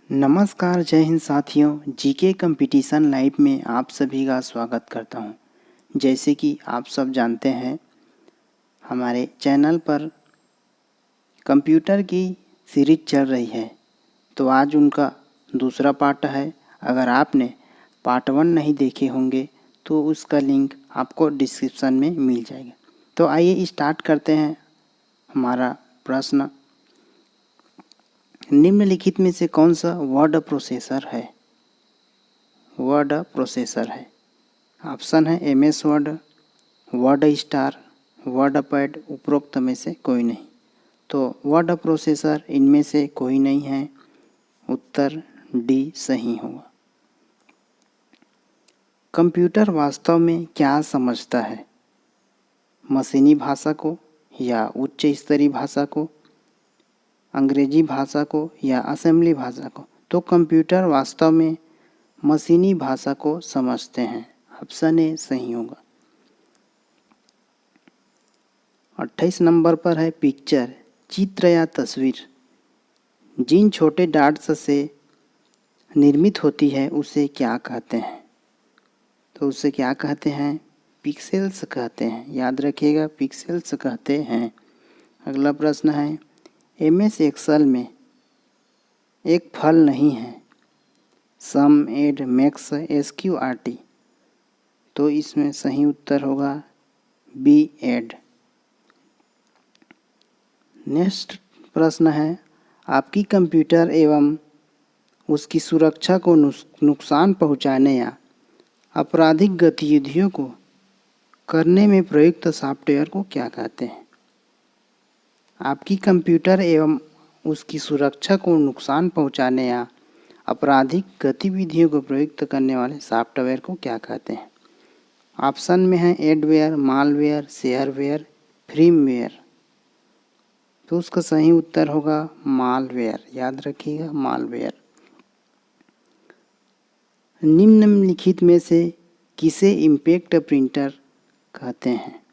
नमस्कार, जय हिंद साथियों। जीके कंपटीशन लाइव में आप सभी का स्वागत करता हूं। जैसे कि आप सब जानते हैं, हमारे चैनल पर कंप्यूटर की सीरीज चल रही है, तो आज उनका दूसरा पार्ट है। अगर आपने पार्ट 1 नहीं देखे होंगे तो उसका लिंक आपको डिस्क्रिप्शन में मिल जाएगा। तो आइए स्टार्ट करते हैं हमारा प्रश्न। निम्नलिखित में से कौन सा वर्ड प्रोसेसर है? वर्ड प्रोसेसर है। ऑप्शन है MS word, word star, word pad, उपरोक्त में से कोई नहीं। तो वर्ड प्रोसेसर इनमें से कोई नहीं है। उत्तर डी सही होगा। कंप्यूटर वास्तव में क्या समझता है? मशीनी भाषा को या उच्च स्तरीय भाषा को, अंग्रेजी भाषा को या असेंबली भाषा को? तो कंप्यूटर वास्तव में मशीनी भाषा को समझते हैं। ऑप्शन ए सही होगा। 28 नंबर पर है पिक्चर, चित्र या तस्वीर जिन छोटे डॉट्स से निर्मित होती है उसे क्या कहते हैं? तो उसे क्या कहते हैं? पिक्सेल्स कहते हैं। याद रखिएगा, पिक्सेल्स कहते हैं। अगला प्रश्न है एमएस एक्सेल में एक फल नहीं है, सम एड मैक्स एसक्यूआरटी। तो इसमें सही उत्तर होगा बी एड। नेक्स्ट प्रश्न है आपकी कंप्यूटर एवं उसकी सुरक्षा को नुकसान पहुंचाने या आपराधिक गतिविधियों को करने में प्रयुक्त सॉफ्टवेयर को क्या कहते हैं? आपकी कंप्यूटर एवं उसकी सुरक्षा को नुकसान पहुंचाने या आपराधिक गतिविधियों को प्रयुक्त करने वाले सॉफ्टवेयर को क्या कहते हैं? ऑप्शन में है एडवेयर, मालवेयर, शेयरवेयर, फ्रीमवेयर। तो उसका सही उत्तर होगा मालवेयर। याद रखिएगा, मालवेयर। निम्नलिखित में से किसे इम्पैक्ट प्रिंटर कहते हैं?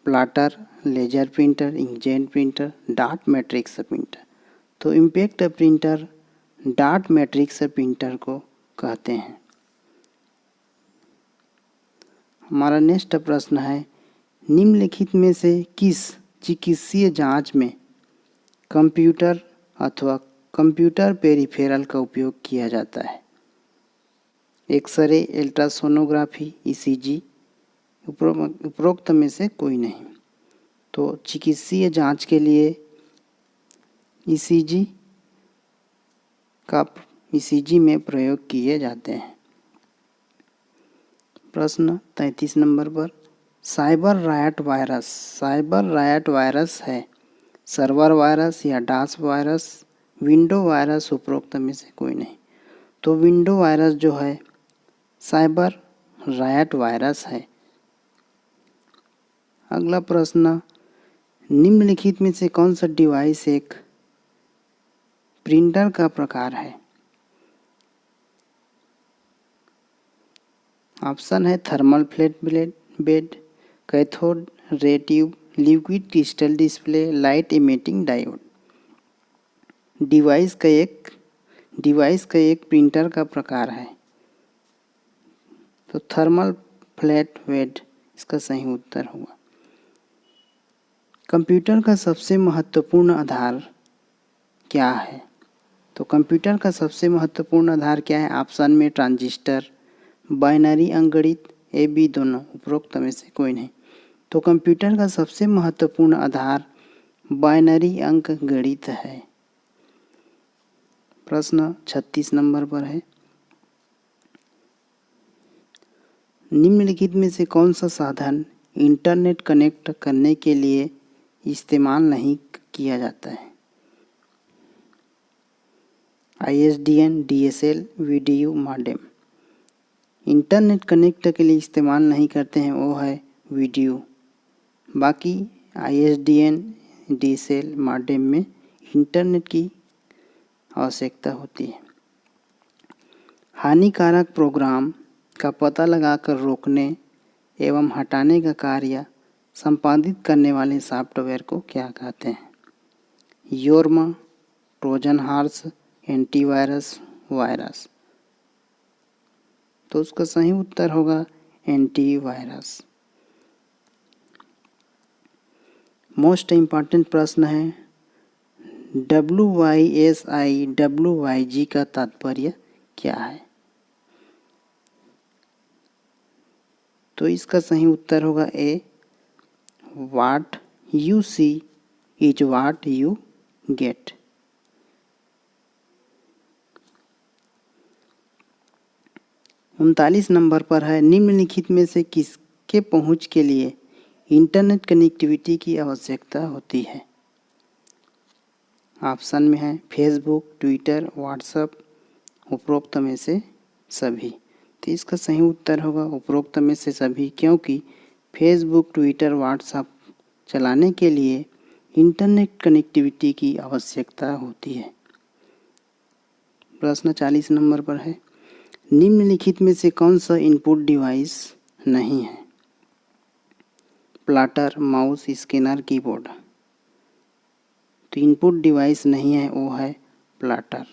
Plotter, laser printer, inkjet printer, dot matrix printer. तो impact printer dot matrix printer को कहते हैं। हमारा नेक्स्ट प्रश्न है निम्नलिखित में से किस चिकित्सीय जांच में कंप्यूटर अथवा कंप्यूटर पेरिफेरल का उपयोग किया जाता है? एक्सरे, अल्ट्रासोनोग्राफी, ईसीजी, उपरोक्त में से कोई नहीं। तो चिकित्सीय जांच के लिए ईसीजी में प्रयोग किए जाते हैं। प्रश्न 33 नंबर पर साइबर रायट वायरस है सर्वर वायरस या डास वायरस, विंडो वायरस, उपरोक्त में से कोई नहीं। तो विंडो वायरस जो है साइबर रायट वायरस है। अगला प्रश्न निम्नलिखित में से कौन सा डिवाइस एक प्रिंटर का प्रकार है? ऑप्शन है thermal flat bed, cathode ray tube, liquid crystal display, light emitting diode. Device का एक प्रिंटर का प्रकार है। तो थर्मल फ्लैट बेड इसका सही उत्तर होगा। कंप्यूटर का सबसे महत्वपूर्ण आधार क्या है? तो कंप्यूटर का सबसे महत्वपूर्ण आधार क्या है? ऑप्शन में ट्रांजिस्टर, बाइनरी अंकगणित, ए बी दोनों, उपरोक्त में से कोई नहीं। तो कंप्यूटर का सबसे महत्वपूर्ण आधार बाइनरी अंकगणित है। प्रश्न 36 नंबर पर है निम्नलिखित में से कौन सा साधन इंटरनेट कनेक्ट करने के लिए इस्तेमाल नहीं किया जाता है? ISDN, DSL, video modem. Internet connect के लिए इस्तेमाल नहीं करते हैं, वो है वीडियो। बाकी ISDN, DSL मॉडेम में इंटरनेट की आवश्यकता होती है। हानिकारक प्रोग्राम का पता लगाकर रोकने एवं हटाने का कार्य संपादित करने वाले सॉफ्टवेयर को क्या कहते हैं? योरमा, ट्रोजन हॉर्स, एंटीवायरस, वायरस। तो उसका सही उत्तर होगा एंटीवायरस। मोस्ट इम्पॉर्टेंट प्रश्न है WYSIWYG का तात्पर्य क्या है? तो इसका सही उत्तर होगा A, what you see is what you get. 39 number पर है, निम्नलिखित में से किसके पहुंच के लिए इंटरनेट कनेक्टिविटी की आवश्यकता होती है? ऑप्शन में है फेसबुक, ट्विटर, व्हाट्सएप, उपरोक्त में से सभी। तो इसका सही उत्तर होगा उपरोक्त में से सभी, क्योंकि फेसबुक, ट्विटर, व्हाट्सएप चलाने के लिए इंटरनेट कनेक्टिविटी की आवश्यकता होती है। प्रश्न 40 नंबर पर है, निम्नलिखित में से कौन सा इनपुट डिवाइस नहीं है? Plotter, mouse, scanner, keyboard. तो इनपुट डिवाइस नहीं है, वो है प्लॉटर।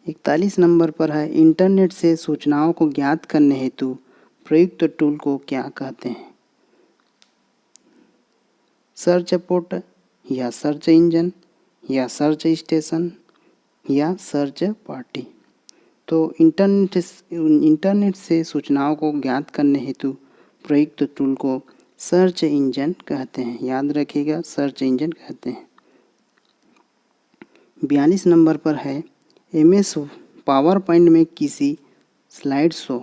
41 नंबर पर है, इंटरनेट से सूचनाओं को ज्ञात करने हेतु प्रयुक्त टूल को क्या कहते हैं? सर्च पोर्ट, या सर्च इंजन, या सर्च स्टेशन, या सर्च पार्टी। तो इंटरनेट से सूचनाओं को ज्ञात करने हेतु प्रयुक्त टूल को सर्च इंजन कहते हैं। याद रखिएगा, सर्च इंजन कहते हैं। 42 नंबर पर है, MS पावर पॉइंट में किसी स्लाइड शो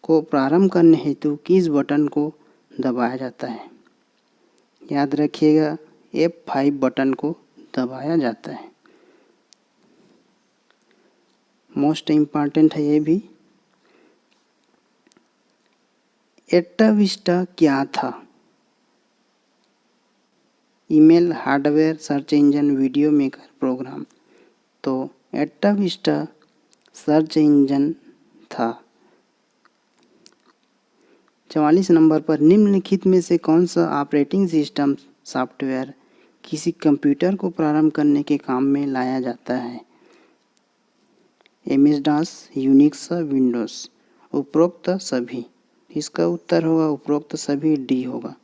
को प्रारंभ करने हेतु किस बटन को दबाया जाता है? याद रखिएगा, F5 बटन को दबाया जाता है। मोस्ट इम्पॉर्टेंट है ये भी। एट्टा विस्टा क्या था? Email, hardware, search engine, video maker, program. तो एट्टा विस्टा सर्च इंजन था। 44 नंबर पर, निम्नलिखित में से कौन सा ऑपरेटिंग सिस्टम सॉफ्टवेयर किसी कंप्यूटर को प्रारंभ करने के काम में लाया जाता है? MS-DOS, Unix, Windows. उपरोक्त सभी। इसका उत्तर होगा उपरोक्त सभी, डी होगा।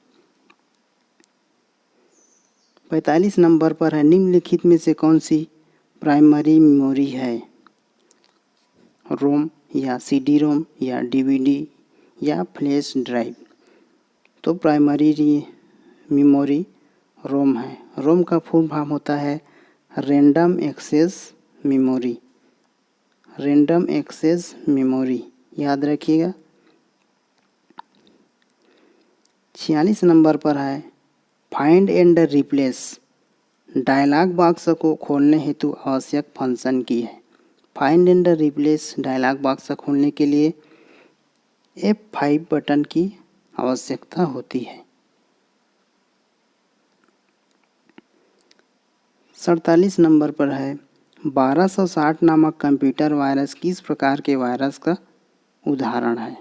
45 नंबर पर है, निम्नलिखित में से कौन सी प्राइमरी मेमोरी है? रोम, या CD रोम, या DVD, या फ्लैश ड्राइव। तो प्राइमरी मेमोरी रोम है। रोम का फुल फॉर्म होता है random access memory. Random access memory, याद रखिएगा। 46 नंबर पर है, find and replace dialog box को खोलने हेतु आवश्यक फंक्शन की है। Find and replace dialog box खोलने के लिए F5 बटन की आवश्यकता होती है। 47 नंबर पर है, 1260 नामक कंप्यूटर वायरस किस प्रकार के वायरस का उदाहरण है?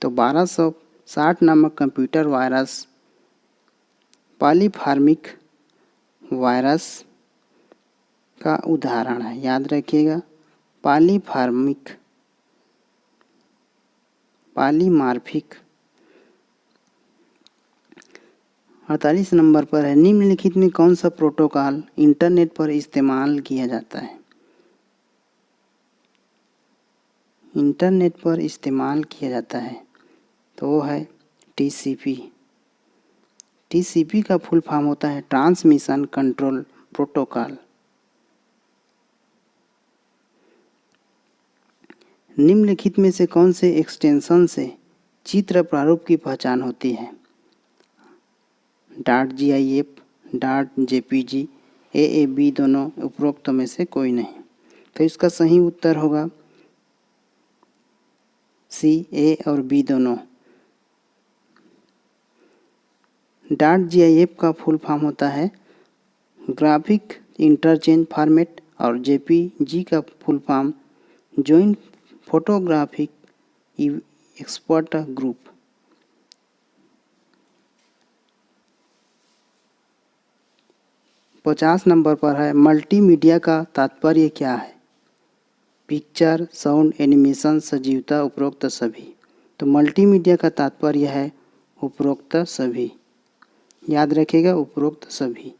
तो 1260 नामक कंप्यूटर वायरस पॉलीफार्मिक वायरस का उदाहरण है। याद रखिएगा, पॉलीमार्फिक। 48 नंबर पर है, निम्नलिखित में कौन सा प्रोटोकॉल इंटरनेट पर इस्तेमाल किया जाता है? इंटरनेट पर इस्तेमाल किया जाता है तो वो है TCP। TCP का फुल फॉर्म होता है ट्रांसमिशन कंट्रोल प्रोटोकॉल। निम्नलिखित में से कौन से एक्सटेंशन से चित्र प्रारूप की पहचान होती है? .gif, .jpg, AAB दोनों उपरोक्त में से कोई नहीं। तो इसका सही उत्तर होगा C, A और B दोनों। .gif का फुल फॉर्म होता है ग्राफिक इंटरचेंज फॉर्मेट और JPG का full form joint photographic expert group. 50 number पर है मल्टीमीडिया का तात्पर्य क्या है? पिक्चर, साउंड, एनिमेशन, सजीवता, उपरोक्त सभी। तो मल्टीमीडिया का तात्पर्य है उपरोक्त सभी। याद रखिएगा, उपरोक्त सभी।